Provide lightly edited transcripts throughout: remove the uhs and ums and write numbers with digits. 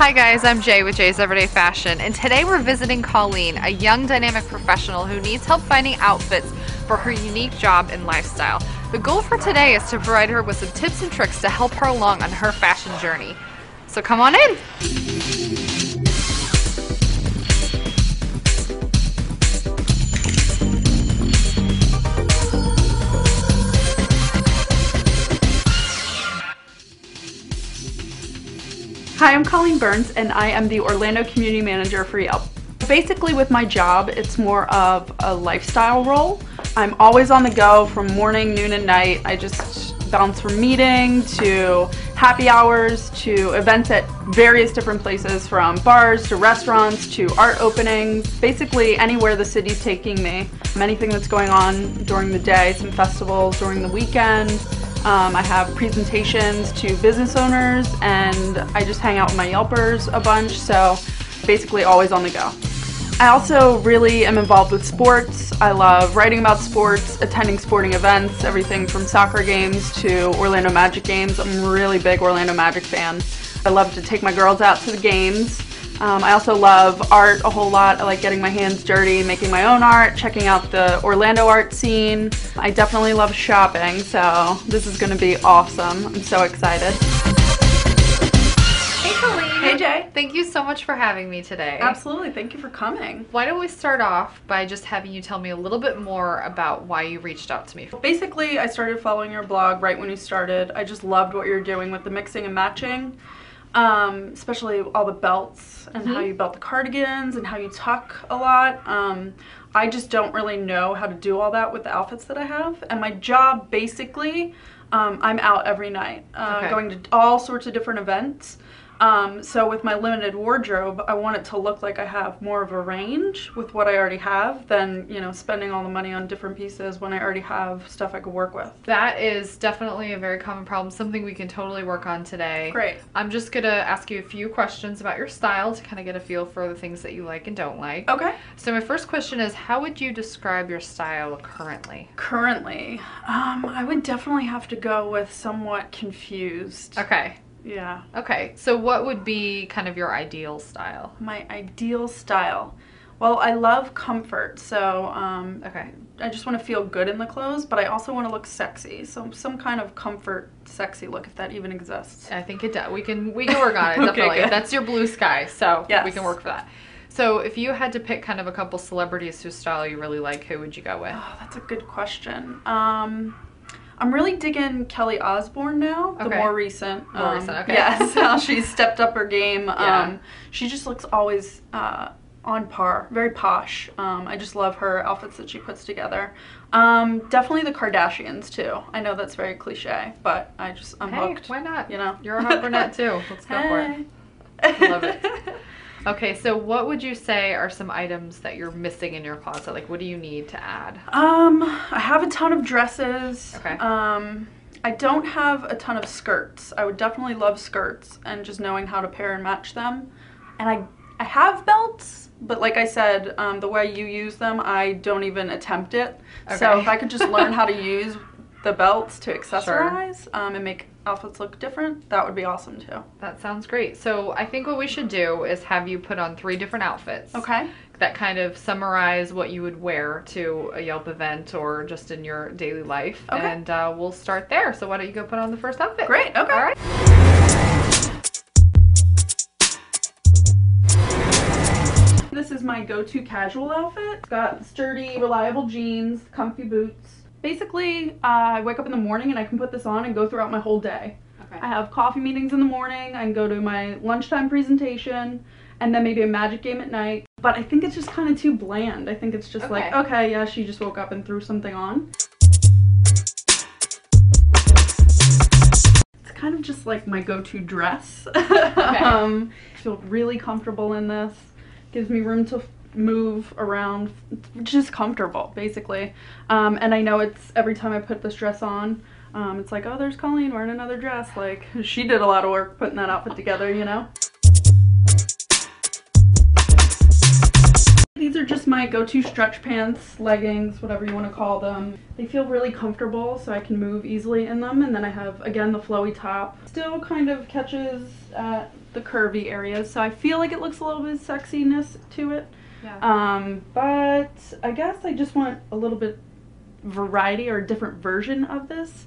Hi guys, I'm Jay with Jay's Everyday Fashion, and today we're visiting Colleen, a young dynamic professional who needs help finding outfits for her unique job and lifestyle. The goal for today is to provide her with some tips and tricks to help her along on her fashion journey. So come on in! Hi, I'm Colleen Burns and I am the Orlando Community Manager for Yelp. Basically with my job, it's more of a lifestyle role. I'm always on the go from morning, noon, and night. I just bounce from meeting to happy hours to events at various different places, from bars to restaurants to art openings, basically anywhere the city's taking me. Anything that's going on during the day, some festivals during the weekend. I have presentations to business owners, and I just hang out with my Yelpers a bunch, so basically always on the go. I also really am involved with sports. I love writing about sports, attending sporting events, everything from soccer games to Orlando Magic games. I'm a really big Orlando Magic fan. I love to take my girls out to the games. I also love art a whole lot. I like getting my hands dirty, making my own art, checking out the Orlando art scene. I definitely love shopping, so this is going to be awesome. I'm so excited. Hey Colleen! Hey Jay! Thank you so much for having me today. Absolutely, thank you for coming. Why don't we start off by just having you tell me a little bit more about why you reached out to me. Basically, I started following your blog right when you started. I just loved what you're doing with the mixing and matching. Especially all the belts and how you belt the cardigans and how you tuck a lot. I just don't really know how to do all that with the outfits that I have. And my job, basically, I'm out every night, going to all sorts of different events. So with my limited wardrobe, I want it to look like I have more of a range with what I already have than, you know, spending all the money on different pieces when I already have stuff I could work with. That is definitely a very common problem, something we can totally work on today. Great. I'm just going to ask you a few questions about your style to kind of get a feel for the things that you like and don't like. Okay. So my first question is, how would you describe your style currently? Currently, I would definitely have to go with somewhat confused. Okay. Yeah. Okay, so what would be kind of your ideal style? My ideal style. Well, I love comfort, so Okay. I just want to feel good in the clothes, but I also want to look sexy. So some kind of comfort, sexy look, if that even exists. I think it does. We can work on it, Okay, definitely. good. That's your blue sky, so Yes. we can work for that. So if you had to pick kind of a couple celebrities whose style you really like, who would you go with? Oh, that's a good question. I'm really digging Kelly Osbourne now, the more recent. Okay. Yes, how she's stepped up her game. Yeah. She just looks always on par, very posh. I just love her outfits that she puts together. Definitely the Kardashians too. I know that's very cliche, but I'm hooked. Why not? You know, You're a hot brunette too. Let's go for it. I love it. Okay, so what would you say are some items that you're missing in your closet? Like, what do you need to add? I have a ton of dresses. Okay. I don't have a ton of skirts. I would definitely love skirts and just knowing how to pair and match them. And I have belts, but like I said, the way you use them, I don't even attempt it. Okay. So if I could just learn how to use the belts to accessorize and make outfits look different, that would be awesome too. That sounds great. So I think what we should do is have you put on 3 different outfits. Okay. That kind of summarize what you would wear to a Yelp event or just in your daily life. Okay. And we'll start there. So why don't you go put on the first outfit? Great, okay. All right. This is my go-to casual outfit. It's got sturdy, reliable jeans, comfy boots. Basically, I wake up in the morning and I can put this on and go throughout my whole day. Okay. I have coffee meetings in the morning, I can go to my lunchtime presentation, and then maybe a magic game at night. But I think it's just kind of too bland. I think it's just like, okay, yeah, she just woke up and threw something on. It's kind of just like my go-to dress. Okay. I feel really comfortable in this. Gives me room to move around, just comfortable basically. And I know it's every time I put this dress on, it's like, oh, there's Colleen wearing another dress. Like, she did a lot of work putting that outfit together, you know. These are just my go-to stretch pants, leggings, whatever you want to call them. They feel really comfortable, so I can move easily in them. And then I have, again, the flowy top. Still kind of catches the curvy areas, so I feel like it looks a little bit of sexiness to it. Yeah. But I guess I just want a little bit variety or a different version of this.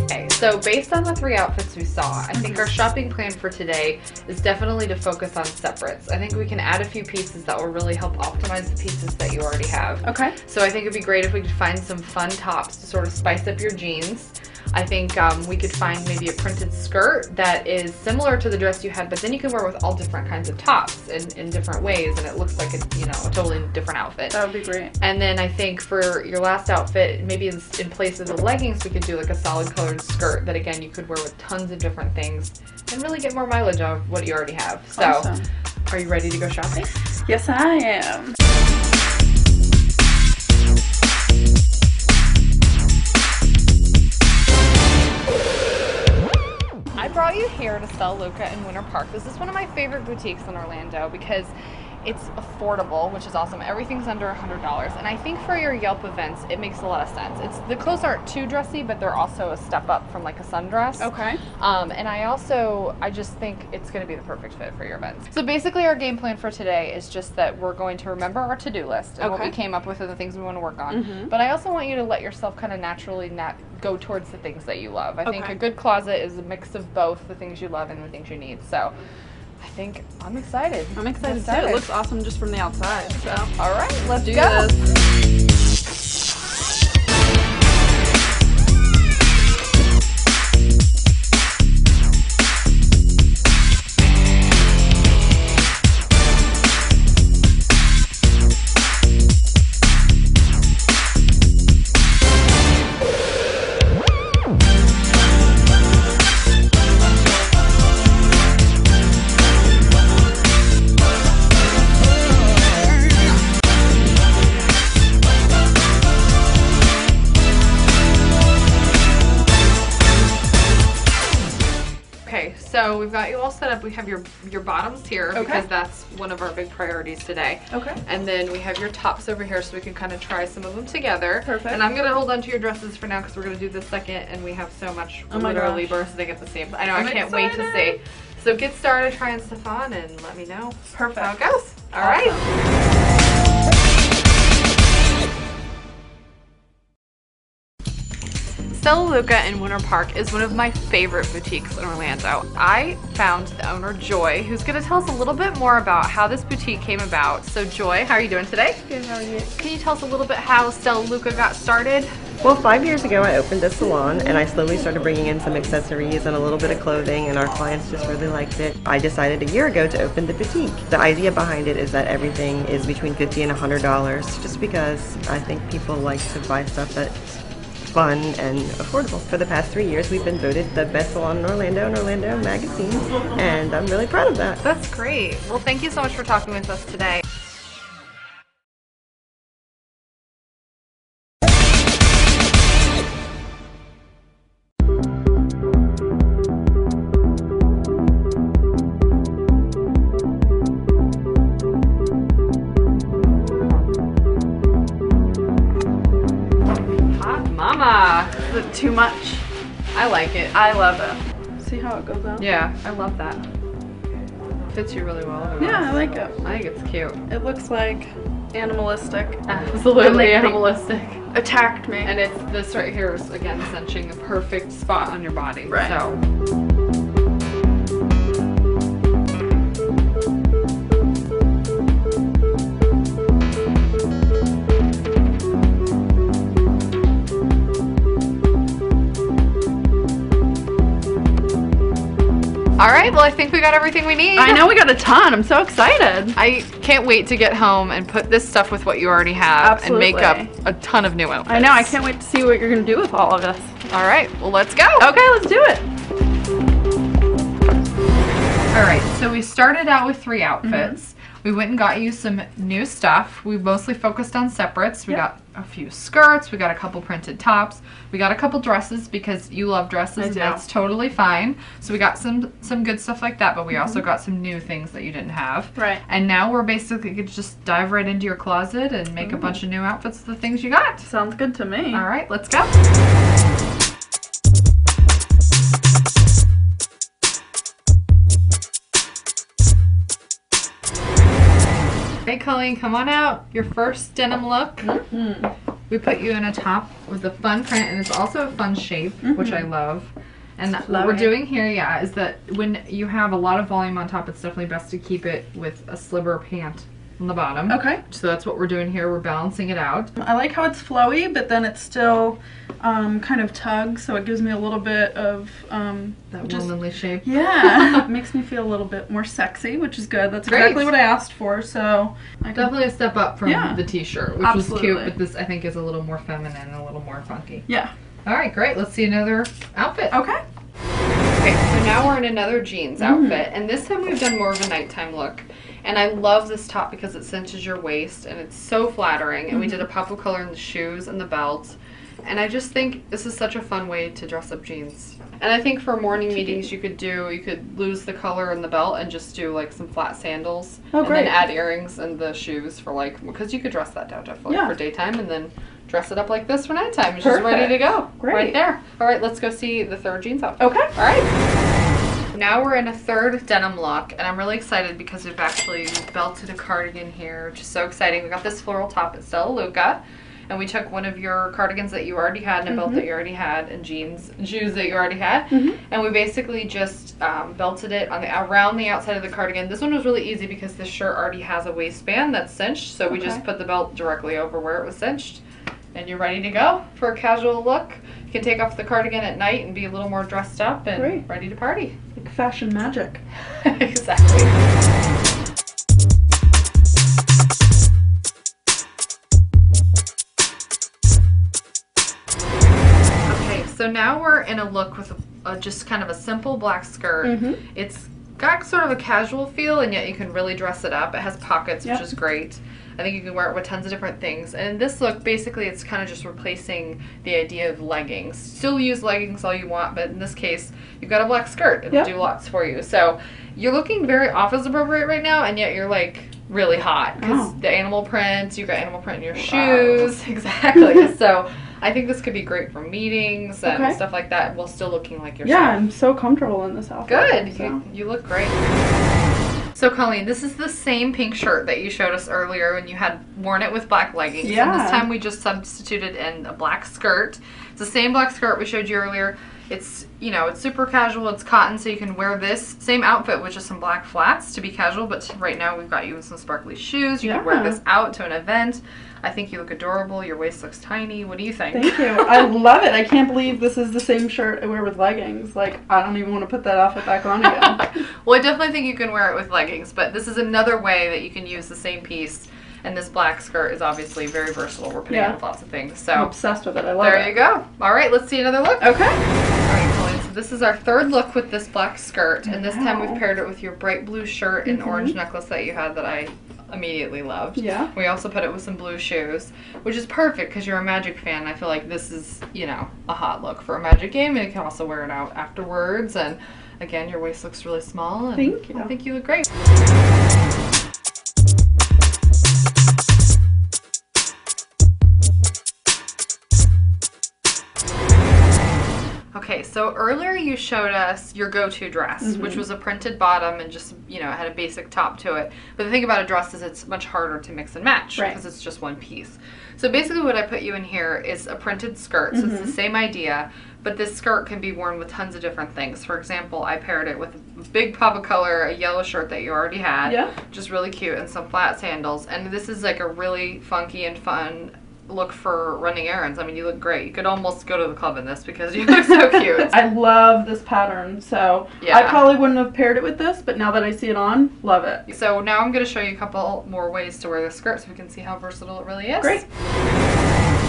Okay, so based on the 3 outfits we saw, I think our shopping plan for today is definitely to focus on separates. I think we can add a few pieces that will really help optimize the pieces that you already have. Okay. So I think it'd be great if we could find some fun tops to sort of spice up your jeans. I think we could find maybe a printed skirt that is similar to the dress you had, but then you can wear with all different kinds of tops in different ways, and it looks like a, you know, a totally different outfit. That would be great. And then I think for your last outfit, maybe in place of the leggings, we could do like a solid colored skirt that again you could wear with tons of different things and really get more mileage out of what you already have. So, awesome. Are you ready to go shopping? Yes, I am. I brought you here to Stella Luca in Winter Park. This is one of my favorite boutiques in Orlando because it's affordable, which is awesome. Everything's under $100, and I think for your Yelp events, it makes a lot of sense. The clothes aren't too dressy, but they're also a step up from like a sundress. Okay. And I just think it's going to be the perfect fit for your events. So basically, our game plan for today is just that we're going to remember our to-do list and what we came up with and the things we want to work on. But I also want you to let yourself kind of naturally go towards the things that you love. I think a good closet is a mix of both the things you love and the things you need. So I think I'm excited. I'm excited too. It looks awesome just from the outside. So, all right, let's do this. So we've got you all set up. We have your bottoms here because that's one of our big priorities today. Okay. And then we have your tops over here so we can kind of try some of them together. Perfect. And I'm going to hold on to your dresses for now because we're going to do this second and we have so much literally bursting at the same time. I know, I can't wait to see. So get started trying stuff on and let me know how it goes. All right. Stella Luca in Winter Park is one of my favorite boutiques in Orlando. I found the owner, Joy, who's going to tell us a little bit more about how this boutique came about. So Joy, how are you doing today? Good, how are you? Can you tell us a little bit how Stella Luca got started? Well, 5 years ago I opened a salon and I slowly started bringing in some accessories and a little bit of clothing, and our clients just really liked it. I decided a year ago to open the boutique. The idea behind it is that everything is between $50 and $100 just because I think people like to buy stuff that's fun and affordable. For the past 3 years we've been voted the best salon in Orlando magazine, and I'm really proud of that. That's great. Well, thank you so much for talking with us today. Mama! Is it too much? I like it. I love it. See how it goes out? Yeah, I love that. Fits you really well. Yeah, I like it. I think it's cute. It looks like animalistic. Absolutely animalistic. Attacked me. And it's this right here is again cinching the perfect spot on your body. Right. So. All right, well, I think we got everything we need. I know we got a ton. I'm so excited. I can't wait to get home and put this stuff with what you already have and make up a ton of new outfits. I know. I can't wait to see what you're going to do with all of this. All right, well, let's go. Okay, let's do it. All right, so we started out with 3 outfits. We went and got you some new stuff. We mostly focused on separates. We got a few skirts. We got a couple printed tops. We got a couple dresses because you love dresses and that's totally fine. So we got some good stuff like that, but we also got some new things that you didn't have. Right. And now we're basically going to just dive right into your closet and make a bunch of new outfits of the things you got. Sounds good to me. All right, let's go. Hey Colleen, come on out. Your first denim look. We put you in a top with a fun print, and it's also a fun shape, which I love. And what we're doing here, is that when you have a lot of volume on top, it's definitely best to keep it with a sliver pant on the bottom. Okay. So that's what we're doing here. We're balancing it out. I like how it's flowy, but then it's still kind of tugs, so it gives me a little bit of that womanly shape. Yeah. It makes me feel a little bit more sexy, which is good. That's exactly what I asked for. So definitely a step up from the t-shirt, which was cute, but this I think is a little more feminine, a little more funky. Yeah. All right, great. Let's see another outfit. Okay. Okay, so now we're in another jeans outfit, and this time we've done more of a nighttime look. And I love this top because it cinches your waist, and it's so flattering. And we did a pop of color in the shoes and the belt. And I just think this is such a fun way to dress up jeans. And I think for morning meetings you could lose the color in the belt and just do like some flat sandals. Oh, great. And then add earrings and the shoes for like, because you could dress that down definitely for daytime, and then dress it up like this for nighttime. It's just ready to go. Great. Right there. All right, let's go see the third jeans outfit. Okay. All right. Now we're in a third denim look, and I'm really excited because we've actually belted a cardigan here, which is so exciting. We got this floral top at Stella Luca, and we took one of your cardigans that you already had and a belt that you already had and jeans and shoes that you already had, and we basically just belted it on around the outside of the cardigan. This one was really easy because this shirt already has a waistband that's cinched, so we just put the belt directly over where it was cinched, and you're ready to go for a casual look. You can take off the cardigan at night and be a little more dressed up and ready to party. Like fashion magic. Exactly. Okay, so now we're in a look with just kind of a simple black skirt. It's got sort of a casual feel, and yet you can really dress it up. It has pockets, which is great. I think you can wear it with tons of different things. And in this look, basically, it's kind of just replacing the idea of leggings. Still use leggings all you want, but in this case, you've got a black skirt. It'll do lots for you. So you're looking very office appropriate right now, and yet you're like really hot because the animal print, you've got animal print in your shoes. Exactly. So I think this could be great for meetings and stuff like that while still looking like yourself. Yeah, I'm so comfortable in this outfit. Good. So. You look great. So Colleen, this is the same pink shirt that you showed us earlier when you had worn it with black leggings. Yeah. And this time we just substituted in a black skirt. It's the same black skirt we showed you earlier. It's, you know, it's super casual, it's cotton, so you can wear this same outfit with just some black flats to be casual, but right now we've got you with some sparkly shoes. You can wear this out to an event. I think you look adorable. Your waist looks tiny. What do you think? Thank you. I love it. I can't believe this is the same shirt I wear with leggings. Like, I don't even want to put that outfit back on again. Well, I definitely think you can wear it with leggings, but this is another way that you can use the same piece. And this black skirt is obviously very versatile. We're putting it with lots of things. So I'm obsessed with it. I love it. There you go. All right, let's see another look. Okay. All right, Colleen. So this is our third look with this black skirt, and this time we've paired it with your bright blue shirt and orange necklace that you had that I immediately loved. Yeah. We also put it with some blue shoes, which is perfect because you're a Magic fan. I feel like this is, you know, a hot look for a Magic game, and you can also wear it out afterwards. And again, your waist looks really small. And thank you. I think you look great. Okay, so earlier you showed us your go-to dress, which was a printed bottom and just, you know, it had a basic top to it. But the thing about a dress is it's much harder to mix and match because it's just one piece. So basically what I put you in here is a printed skirt, so it's the same idea, but this skirt can be worn with tons of different things. For example, I paired it with a big pop of color, a yellow shirt that you already had, just really cute, and some flat sandals. And this is like a really funky and fun look for running errands. I mean, you look great. You could almost go to the club in this because you look so cute. I love this pattern, so I probably wouldn't have paired it with this, but now that I see it on, love it. So now I'm going to show you a couple more ways to wear this skirt so we can see how versatile it really is. Great.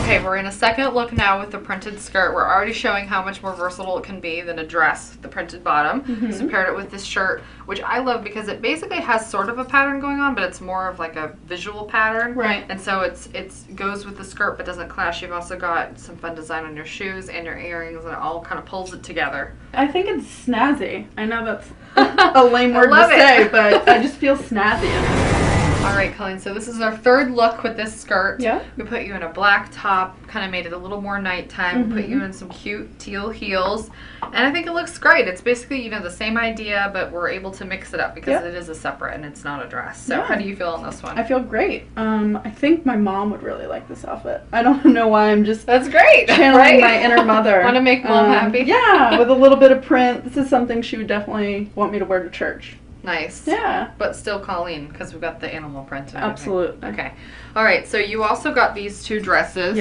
Okay, we're in a second look now with the printed skirt. We're already showing how much more versatile it can be than a dress, the printed bottom. So paired it with this shirt, which I love because it basically has sort of a pattern going on, but it's more of like a visual pattern. Right. And so it goes with the skirt but doesn't clash. You've also got some fun design on your shoes and your earrings, and it all kind of pulls it together. I think it's snazzy. I know that's a lame word to say, but I just feel snazzy in it. All right, Colleen, so this is our third look with this skirt. Yeah. We put you in a black top, kind of made it a little more nighttime, put you in some cute teal heels, and I think it looks great. It's basically, you know, the same idea, but we're able to mix it up because it is a separate and it's not a dress. So how do you feel on this one? I feel great. I think my mom would really like this outfit. I don't know why, I'm just That's great, channeling my inner mother. Want to make mom happy? Yeah, with a little bit of print. This is something she would definitely want me to wear to church. Nice. Yeah. But still Colleen, because we've got the animal print and everything. Absolutely. Okay. All right, so you also got these two dresses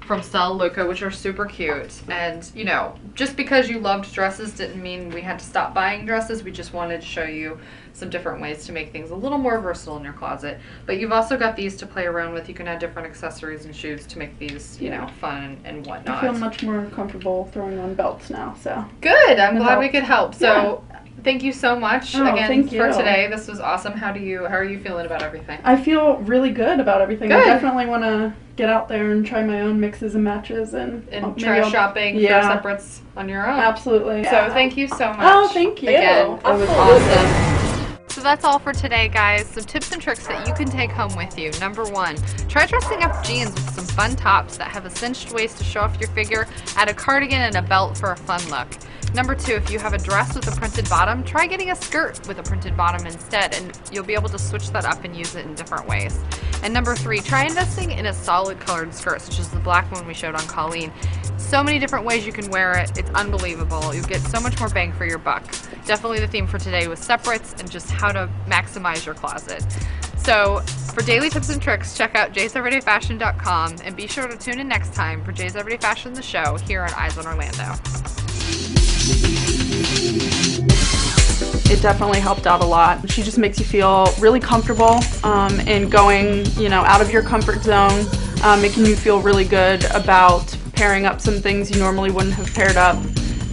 from Stella Luca, which are super cute. And, you know, just because you loved dresses didn't mean we had to stop buying dresses. We just wanted to show you some different ways to make things a little more versatile in your closet. But you've also got these to play around with. You can add different accessories and shoes to make these, you know, fun and whatnot. I feel much more comfortable throwing on belts now, so. Good. I'm glad we could help. So thank you so much again for today. This was awesome. How are you feeling about everything? I feel really good about everything. I definitely want to get out there and try my own mixes and matches and try shopping for separates on your own. Absolutely. So thank you so much. Oh, thank you. Again, it was awesome. So that's all for today, guys. Some tips and tricks that you can take home with you. Number one, try dressing up jeans with some fun tops that have a cinched waist to show off your figure, add a cardigan and a belt for a fun look. Number two, if you have a dress with a printed bottom, try getting a skirt with a printed bottom instead, and you'll be able to switch that up and use it in different ways. And number three, try investing in a solid colored skirt, such as the black one we showed on Colleen. So many different ways you can wear it. It's unbelievable. You get so much more bang for your buck. Definitely the theme for today was separates and just how to maximize your closet. So for daily tips and tricks, check out jayseverydayfashion.com and be sure to tune in next time for Jay's Everyday Fashion, the show, here on IzonOrlando. It definitely helped out a lot. She just makes you feel really comfortable in going, you know, out of your comfort zone, making you feel really good about pairing up some things you normally wouldn't have paired up,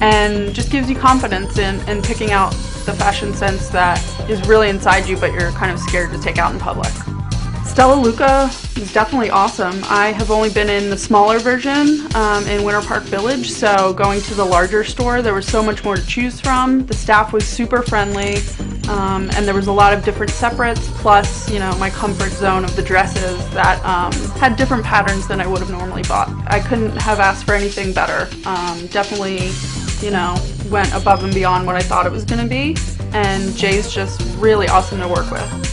and just gives you confidence in picking out the fashion sense that is really inside you but you're kind of scared to take out in public. Stella Luca is definitely awesome. I have only been in the smaller version in Winter Park Village, so going to the larger store there was so much more to choose from. The staff was super friendly, and there was a lot of different separates, plus, you know, my comfort zone of the dresses that had different patterns than I would have normally bought. I couldn't have asked for anything better. Definitely, you know, went above and beyond what I thought it was going to be, and Jay's just really awesome to work with.